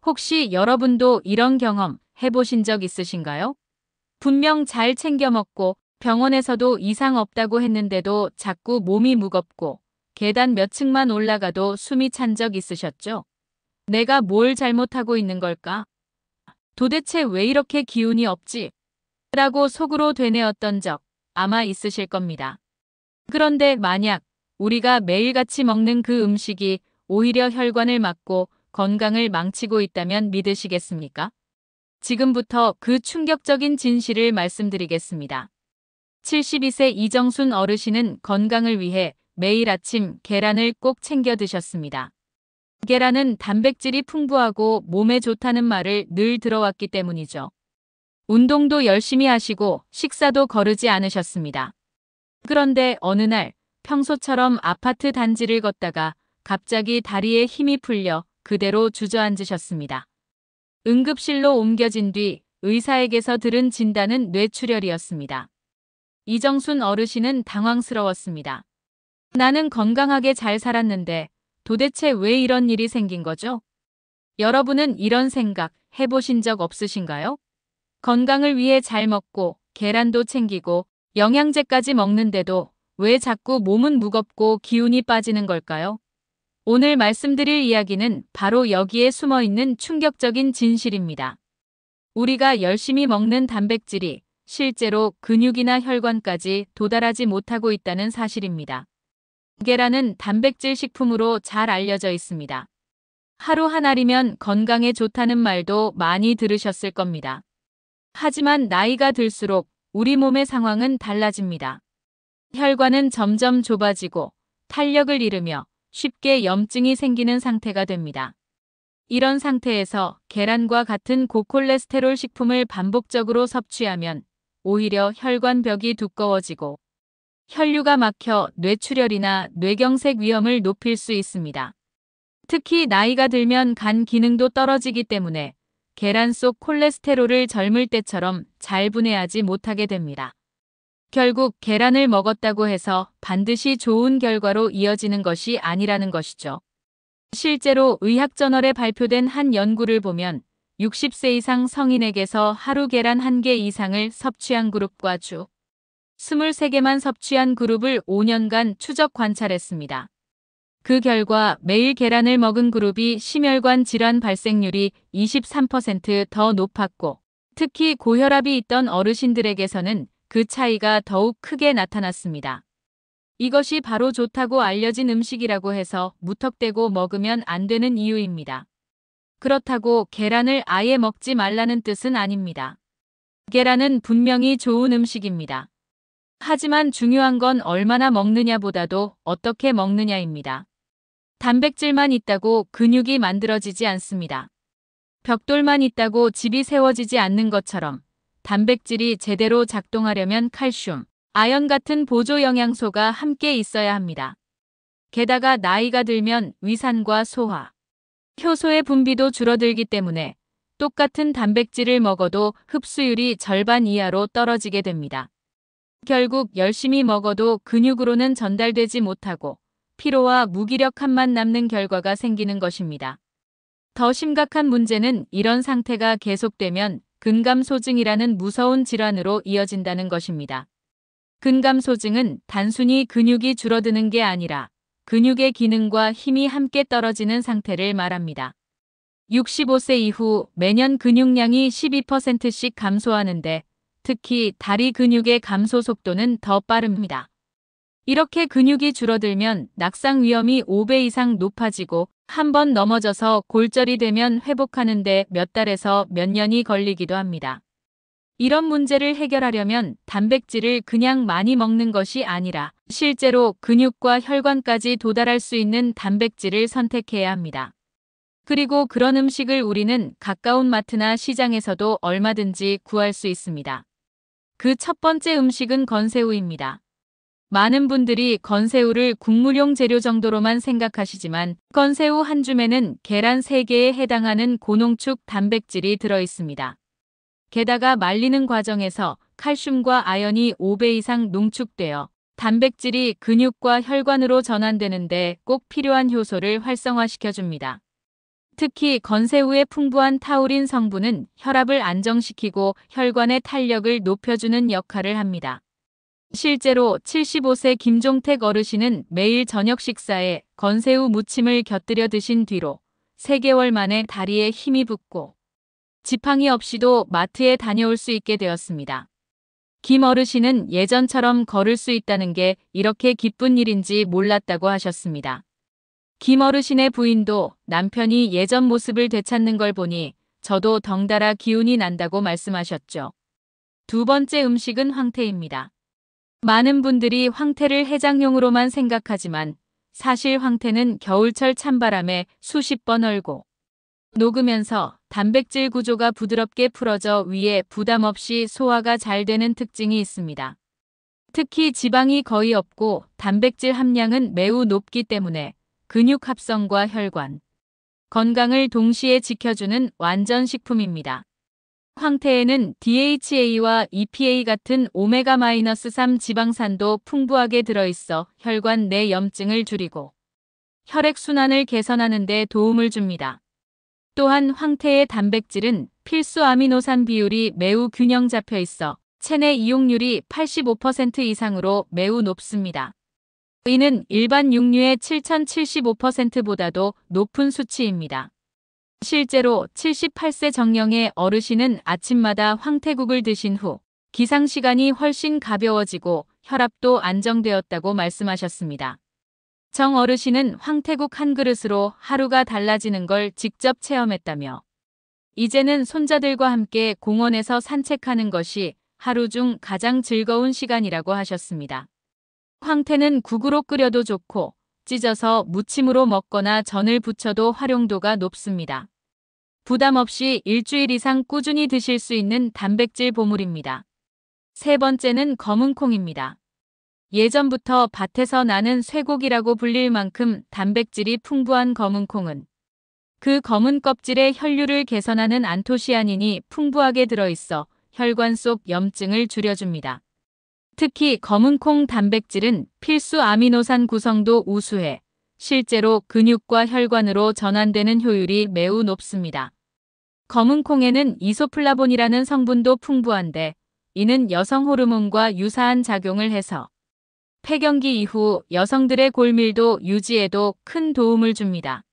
혹시 여러분도 이런 경험 해보신 적 있으신가요? 분명 잘 챙겨 먹고 병원에서도 이상 없다고 했는데도 자꾸 몸이 무겁고 계단 몇 층만 올라가도 숨이 찬 적 있으셨죠? 내가 뭘 잘못하고 있는 걸까? 도대체 왜 이렇게 기운이 없지? 라고 속으로 되뇌었던 적 아마 있으실 겁니다. 그런데 만약 우리가 매일같이 먹는 그 음식이 오히려 혈관을 막고 건강을 망치고 있다면 믿으시겠습니까? 지금부터 그 충격적인 진실을 말씀드리겠습니다. 72세 이정순 어르신은 건강을 위해 매일 아침 계란을 꼭 챙겨 드셨습니다. 계란은 단백질이 풍부하고 몸에 좋다는 말을 늘 들어왔기 때문이죠. 운동도 열심히 하시고 식사도 거르지 않으셨습니다. 그런데 어느 날 평소처럼 아파트 단지를 걷다가 갑자기 다리에 힘이 풀려 그대로 주저앉으셨습니다. 응급실로 옮겨진 뒤 의사에게서 들은 진단은 뇌출혈이었습니다. 이정순 어르신은 당황스러웠습니다. 나는 건강하게 잘 살았는데 도대체 왜 이런 일이 생긴 거죠? 여러분은 이런 생각 해보신 적 없으신가요? 건강을 위해 잘 먹고 계란도 챙기고 영양제까지 먹는데도 왜 자꾸 몸은 무겁고 기운이 빠지는 걸까요? 오늘 말씀드릴 이야기는 바로 여기에 숨어 있는 충격적인 진실입니다. 우리가 열심히 먹는 단백질이 실제로 근육이나 혈관까지 도달하지 못하고 있다는 사실입니다. 계란은 단백질 식품으로 잘 알려져 있습니다. 하루 한 알이면 건강에 좋다는 말도 많이 들으셨을 겁니다. 하지만 나이가 들수록 우리 몸의 상황은 달라집니다. 혈관은 점점 좁아지고 탄력을 잃으며 쉽게 염증이 생기는 상태가 됩니다. 이런 상태에서 계란과 같은 고콜레스테롤 식품을 반복적으로 섭취하면 오히려 혈관벽이 두꺼워지고 혈류가 막혀 뇌출혈이나 뇌경색 위험을 높일 수 있습니다. 특히 나이가 들면 간 기능도 떨어지기 때문에 계란 속 콜레스테롤을 젊을 때처럼 잘 분해하지 못하게 됩니다. 결국 계란을 먹었다고 해서 반드시 좋은 결과로 이어지는 것이 아니라는 것이죠. 실제로 의학저널에 발표된 한 연구를 보면 60세 이상 성인에게서 하루 계란 1개 이상을 섭취한 그룹과 주 23개만 섭취한 그룹을 5년간 추적 관찰했습니다. 그 결과 매일 계란을 먹은 그룹이 심혈관 질환 발생률이 23% 더 높았고 특히 고혈압이 있던 어르신들에게서는 그 차이가 더욱 크게 나타났습니다. 이것이 바로 좋다고 알려진 음식이라고 해서 무턱대고 먹으면 안 되는 이유입니다. 그렇다고 계란을 아예 먹지 말라는 뜻은 아닙니다. 계란은 분명히 좋은 음식입니다. 하지만 중요한 건 얼마나 먹느냐보다도 어떻게 먹느냐입니다. 단백질만 있다고 근육이 만들어지지 않습니다. 벽돌만 있다고 집이 세워지지 않는 것처럼 단백질이 제대로 작동하려면 칼슘, 아연 같은 보조 영양소가 함께 있어야 합니다. 게다가 나이가 들면 위산과 소화, 효소의 분비도 줄어들기 때문에 똑같은 단백질을 먹어도 흡수율이 절반 이하로 떨어지게 됩니다. 결국 열심히 먹어도 근육으로는 전달되지 못하고 피로와 무기력함만 남는 결과가 생기는 것입니다. 더 심각한 문제는 이런 상태가 계속되면 근감소증이라는 무서운 질환으로 이어진다는 것입니다. 근감소증은 단순히 근육이 줄어드는 게 아니라 근육의 기능과 힘이 함께 떨어지는 상태를 말합니다. 65세 이후 매년 근육량이 12%씩 감소하는데 특히 다리 근육의 감소 속도는 더 빠릅니다. 이렇게 근육이 줄어들면 낙상 위험이 5배 이상 높아지고 한 번 넘어져서 골절이 되면 회복하는 데 몇 달에서 몇 년이 걸리기도 합니다. 이런 문제를 해결하려면 단백질을 그냥 많이 먹는 것이 아니라 실제로 근육과 혈관까지 도달할 수 있는 단백질을 선택해야 합니다. 그리고 그런 음식을 우리는 가까운 마트나 시장에서도 얼마든지 구할 수 있습니다. 그 첫 번째 음식은 건새우입니다. 많은 분들이 건새우를 국물용 재료 정도로만 생각하시지만 건새우 한 줌에는 계란 3개에 해당하는 고농축 단백질이 들어 있습니다. 게다가 말리는 과정에서 칼슘과 아연이 5배 이상 농축되어 단백질이 근육과 혈관으로 전환되는데 꼭 필요한 효소를 활성화시켜줍니다. 특히 건새우의 풍부한 타우린 성분은 혈압을 안정시키고 혈관의 탄력을 높여주는 역할을 합니다. 실제로 75세 김종택 어르신은 매일 저녁 식사에 건새우 무침을 곁들여 드신 뒤로 3개월 만에 다리에 힘이 붙고 지팡이 없이도 마트에 다녀올 수 있게 되었습니다. 김 어르신은 예전처럼 걸을 수 있다는 게 이렇게 기쁜 일인지 몰랐다고 하셨습니다. 김 어르신의 부인도 남편이 예전 모습을 되찾는 걸 보니 저도 덩달아 기운이 난다고 말씀하셨죠. 두 번째 음식은 황태입니다. 많은 분들이 황태를 해장용으로만 생각하지만 사실 황태는 겨울철 찬바람에 수십 번 얼고 녹으면서 단백질 구조가 부드럽게 풀어져 위에 부담 없이 소화가 잘 되는 특징이 있습니다. 특히 지방이 거의 없고 단백질 함량은 매우 높기 때문에 근육 합성과 혈관, 건강을 동시에 지켜주는 완전 식품입니다. 황태에는 DHA와 EPA 같은 오메가-3 지방산도 풍부하게 들어있어 혈관 내 염증을 줄이고 혈액순환을 개선하는 데 도움을 줍니다. 또한 황태의 단백질은 필수 아미노산 비율이 매우 균형 잡혀 있어 체내 이용률이 85% 이상으로 매우 높습니다. 이는 일반 육류의 7075%보다도 높은 수치입니다. 실제로 78세 정령의 어르신은 아침마다 황태국을 드신 후 기상시간이 훨씬 가벼워지고 혈압도 안정되었다고 말씀하셨습니다. 정 어르신은 황태국 한 그릇으로 하루가 달라지는 걸 직접 체험했다며 이제는 손자들과 함께 공원에서 산책하는 것이 하루 중 가장 즐거운 시간이라고 하셨습니다. 황태는 국으로 끓여도 좋고 찢어서 무침으로 먹거나 전을 부쳐도 활용도가 높습니다. 부담 없이 일주일 이상 꾸준히 드실 수 있는 단백질 보물입니다. 세 번째는 검은콩입니다. 예전부터 밭에서 나는 쇠고기라고 불릴 만큼 단백질이 풍부한 검은콩은 그 검은 껍질에 혈류를 개선하는 안토시아닌이 풍부하게 들어있어 혈관 속 염증을 줄여줍니다. 특히 검은콩 단백질은 필수 아미노산 구성도 우수해 실제로 근육과 혈관으로 전환되는 효율이 매우 높습니다. 검은콩에는 이소플라본이라는 성분도 풍부한데 이는 여성 호르몬과 유사한 작용을 해서 폐경기 이후 여성들의 골밀도 유지에도 큰 도움을 줍니다.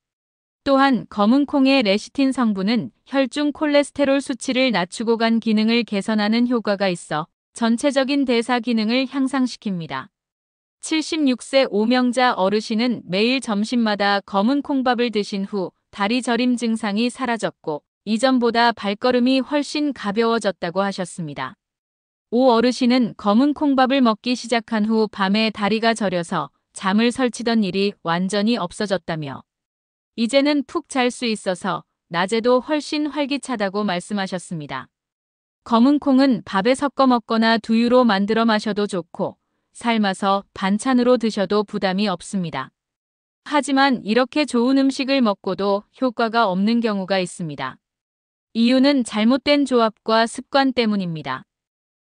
또한 검은콩의 레시틴 성분은 혈중 콜레스테롤 수치를 낮추고 간 기능을 개선하는 효과가 있어 전체적인 대사 기능을 향상시킵니다. 76세 오명자 어르신은 매일 점심마다 검은 콩밥을 드신 후 다리 저림 증상이 사라졌고 이전보다 발걸음이 훨씬 가벼워졌다고 하셨습니다. 오 어르신은 검은 콩밥을 먹기 시작한 후 밤에 다리가 저려서 잠을 설치던 일이 완전히 없어졌다며 이제는 푹 잘 수 있어서 낮에도 훨씬 활기차다고 말씀하셨습니다. 검은 콩은 밥에 섞어 먹거나 두유로 만들어 마셔도 좋고 삶아서 반찬으로 드셔도 부담이 없습니다. 하지만 이렇게 좋은 음식을 먹고도 효과가 없는 경우가 있습니다. 이유는 잘못된 조합과 습관 때문입니다.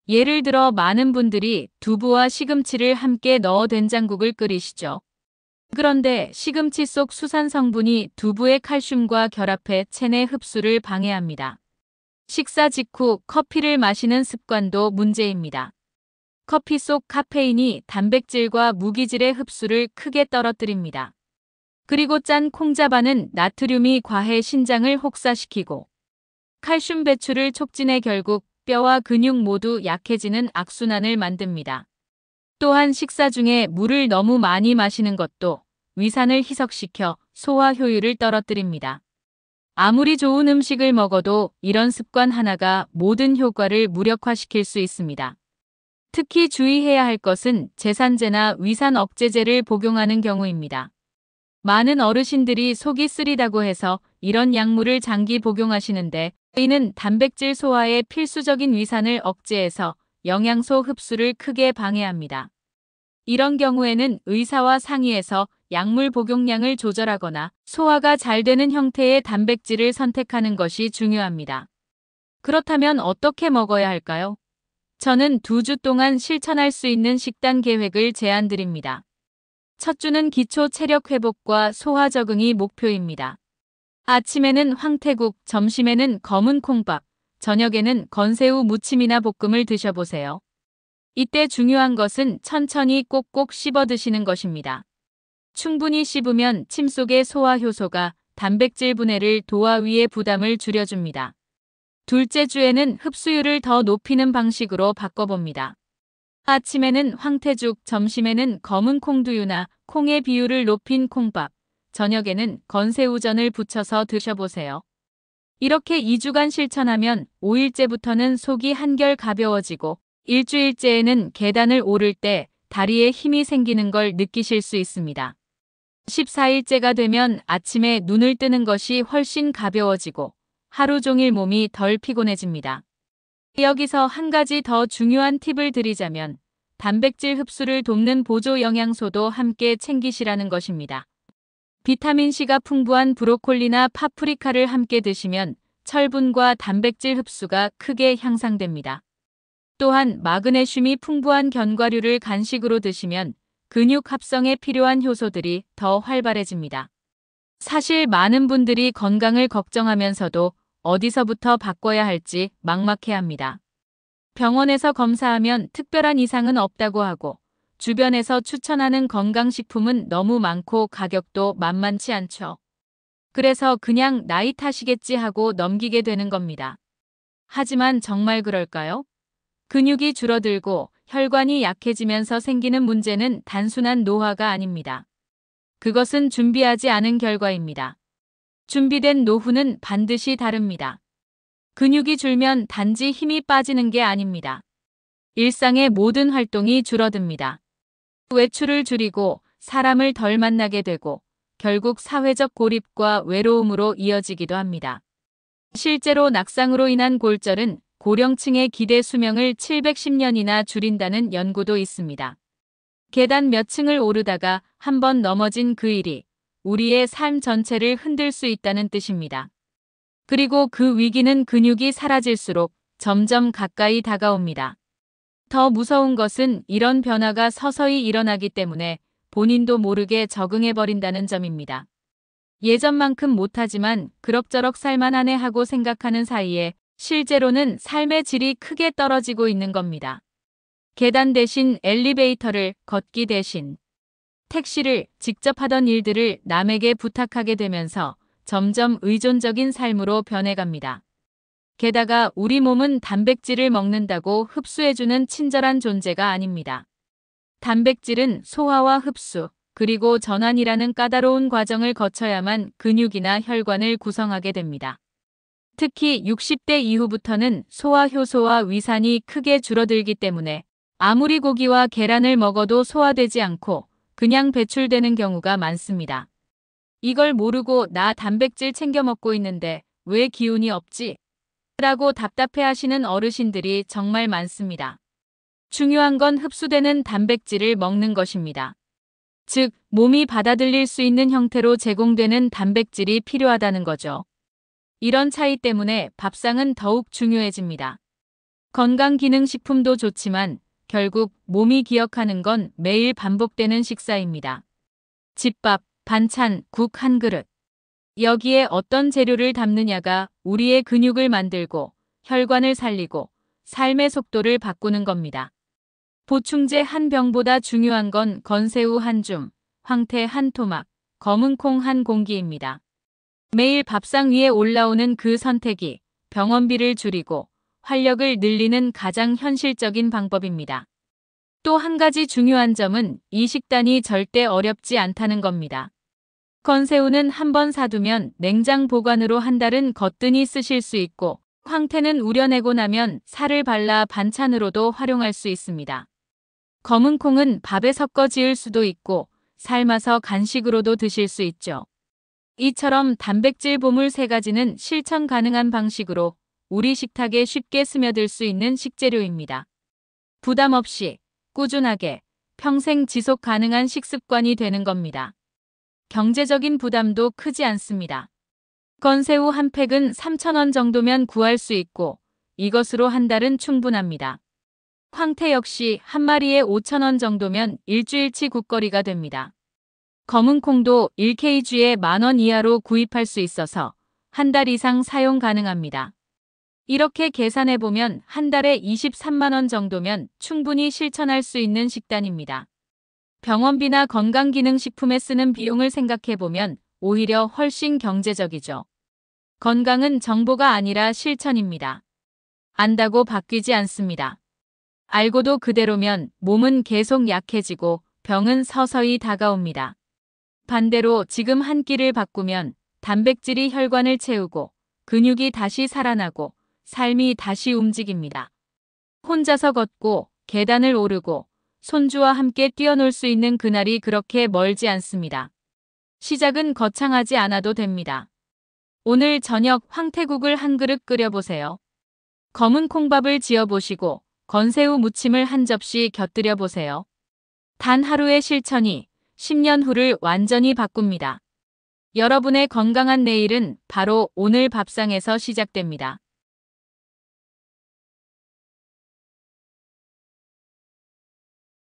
예를 들어 많은 분들이 두부와 시금치를 함께 넣어 된장국을 끓이시죠. 그런데 시금치 속 수산 성분이 두부의 칼슘과 결합해 체내 흡수를 방해합니다. 식사 직후 커피를 마시는 습관도 문제입니다. 커피 속 카페인이 단백질과 무기질의 흡수를 크게 떨어뜨립니다. 그리고 짠 콩자반은 나트륨이 과해 신장을 혹사시키고 칼슘 배출을 촉진해 결국 뼈와 근육 모두 약해지는 악순환을 만듭니다. 또한 식사 중에 물을 너무 많이 마시는 것도 위산을 희석시켜 소화 효율을 떨어뜨립니다. 아무리 좋은 음식을 먹어도 이런 습관 하나가 모든 효과를 무력화시킬 수 있습니다. 특히 주의해야 할 것은 제산제나 위산 억제제를 복용하는 경우입니다. 많은 어르신들이 속이 쓰리다고 해서 이런 약물을 장기 복용하시는데 이는 단백질 소화에 필수적인 위산을 억제해서 영양소 흡수를 크게 방해합니다. 이런 경우에는 의사와 상의해서 약물 복용량을 조절하거나 소화가 잘 되는 형태의 단백질을 선택하는 것이 중요합니다. 그렇다면 어떻게 먹어야 할까요? 저는 2주 동안 실천할 수 있는 식단 계획을 제안드립니다. 첫 주는 기초 체력 회복과 소화 적응이 목표입니다. 아침에는 황태국, 점심에는 검은 콩밥, 저녁에는 건새우 무침이나 볶음을 드셔보세요. 이때 중요한 것은 천천히 꼭꼭 씹어 드시는 것입니다. 충분히 씹으면 침 속의 소화 효소가 단백질 분해를 도와 위의 부담을 줄여줍니다. 둘째 주에는 흡수율을 더 높이는 방식으로 바꿔봅니다. 아침에는 황태죽, 점심에는 검은 콩두유나 콩의 비율을 높인 콩밥, 저녁에는 건새우전을 부쳐서 드셔보세요. 이렇게 2주간 실천하면 5일째부터는 속이 한결 가벼워지고 일주일째에는 계단을 오를 때 다리에 힘이 생기는 걸 느끼실 수 있습니다. 14일째가 되면 아침에 눈을 뜨는 것이 훨씬 가벼워지고 하루 종일 몸이 덜 피곤해집니다. 여기서 한 가지 더 중요한 팁을 드리자면 단백질 흡수를 돕는 보조 영양소도 함께 챙기시라는 것입니다. 비타민C가 풍부한 브로콜리나 파프리카를 함께 드시면 철분과 단백질 흡수가 크게 향상됩니다. 또한 마그네슘이 풍부한 견과류를 간식으로 드시면 근육 합성에 필요한 효소들이 더 활발해집니다. 사실 많은 분들이 건강을 걱정하면서도 어디서부터 바꿔야 할지 막막해합니다. 병원에서 검사하면 특별한 이상은 없다고 하고 주변에서 추천하는 건강식품은 너무 많고 가격도 만만치 않죠. 그래서 그냥 나이 탓이겠지 하고 넘기게 되는 겁니다. 하지만 정말 그럴까요? 근육이 줄어들고 혈관이 약해지면서 생기는 문제는 단순한 노화가 아닙니다. 그것은 준비하지 않은 결과입니다. 준비된 노후는 반드시 다릅니다. 근육이 줄면 단지 힘이 빠지는 게 아닙니다. 일상의 모든 활동이 줄어듭니다. 외출을 줄이고 사람을 덜 만나게 되고 결국 사회적 고립과 외로움으로 이어지기도 합니다. 실제로 낙상으로 인한 골절은 고령층의 기대 수명을 710년이나 줄인다는 연구도 있습니다. 계단 몇 층을 오르다가 한 번 넘어진 그 일이 우리의 삶 전체를 흔들 수 있다는 뜻입니다. 그리고 그 위기는 근육이 사라질수록 점점 가까이 다가옵니다. 더 무서운 것은 이런 변화가 서서히 일어나기 때문에 본인도 모르게 적응해버린다는 점입니다. 예전만큼 못하지만 그럭저럭 살만하네 하고 생각하는 사이에 실제로는 삶의 질이 크게 떨어지고 있는 겁니다. 계단 대신 엘리베이터를, 걷기 대신 택시를, 직접 하던 일들을 남에게 부탁하게 되면서 점점 의존적인 삶으로 변해갑니다. 게다가 우리 몸은 단백질을 먹는다고 흡수해주는 친절한 존재가 아닙니다. 단백질은 소화와 흡수, 그리고 전환이라는 까다로운 과정을 거쳐야만 근육이나 혈관을 구성하게 됩니다. 특히 60대 이후부터는 소화 효소와 위산이 크게 줄어들기 때문에 아무리 고기와 계란을 먹어도 소화되지 않고 그냥 배출되는 경우가 많습니다. 이걸 모르고 나 단백질 챙겨 먹고 있는데 왜 기운이 없지? 라고 답답해하시는 어르신들이 정말 많습니다. 중요한 건 흡수되는 단백질을 먹는 것입니다. 즉, 몸이 받아들일 수 있는 형태로 제공되는 단백질이 필요하다는 거죠. 이런 차이 때문에 밥상은 더욱 중요해집니다. 건강기능식품도 좋지만 결국 몸이 기억하는 건 매일 반복되는 식사입니다. 집밥, 반찬, 국 한 그릇. 여기에 어떤 재료를 담느냐가 우리의 근육을 만들고 혈관을 살리고 삶의 속도를 바꾸는 겁니다. 보충제 한 병보다 중요한 건 건새우 한 줌, 황태 한 토막, 검은 콩 한 공기입니다. 매일 밥상 위에 올라오는 그 선택이 병원비를 줄이고 활력을 늘리는 가장 현실적인 방법입니다. 또 한 가지 중요한 점은 이 식단이 절대 어렵지 않다는 겁니다. 건새우는 한 번 사두면 냉장 보관으로 한 달은 거뜬히 쓰실 수 있고 황태는 우려내고 나면 살을 발라 반찬으로도 활용할 수 있습니다. 검은 콩은 밥에 섞어 지을 수도 있고 삶아서 간식으로도 드실 수 있죠. 이처럼 단백질 보물 3가지는 실천 가능한 방식으로 우리 식탁에 쉽게 스며들 수 있는 식재료입니다. 부담 없이 꾸준하게 평생 지속 가능한 식습관이 되는 겁니다. 경제적인 부담도 크지 않습니다. 건새우 한 팩은 3,000원 정도면 구할 수 있고 이것으로 한 달은 충분합니다. 황태 역시 한 마리에 5,000원 정도면 일주일치 국거리가 됩니다. 검은 콩도 1kg에 10,000원 이하로 구입할 수 있어서 한 달 이상 사용 가능합니다. 이렇게 계산해보면 한 달에 23만 원 정도면 충분히 실천할 수 있는 식단입니다. 병원비나 건강기능식품에 쓰는 비용을 생각해보면 오히려 훨씬 경제적이죠. 건강은 정보가 아니라 실천입니다. 안다고 바뀌지 않습니다. 알고도 그대로면 몸은 계속 약해지고 병은 서서히 다가옵니다. 반대로 지금 한 끼를 바꾸면 단백질이 혈관을 채우고 근육이 다시 살아나고 삶이 다시 움직입니다. 혼자서 걷고 계단을 오르고 손주와 함께 뛰어놀 수 있는 그날이 그렇게 멀지 않습니다. 시작은 거창하지 않아도 됩니다. 오늘 저녁 황태국을 한 그릇 끓여보세요. 검은 콩밥을 지어보시고 건새우 무침을 한 접시 곁들여 보세요. 단 하루의 실천이 10년 후를 완전히 바꿉니다. 여러분의 건강한 내일은 바로 오늘 밥상에서 시작됩니다.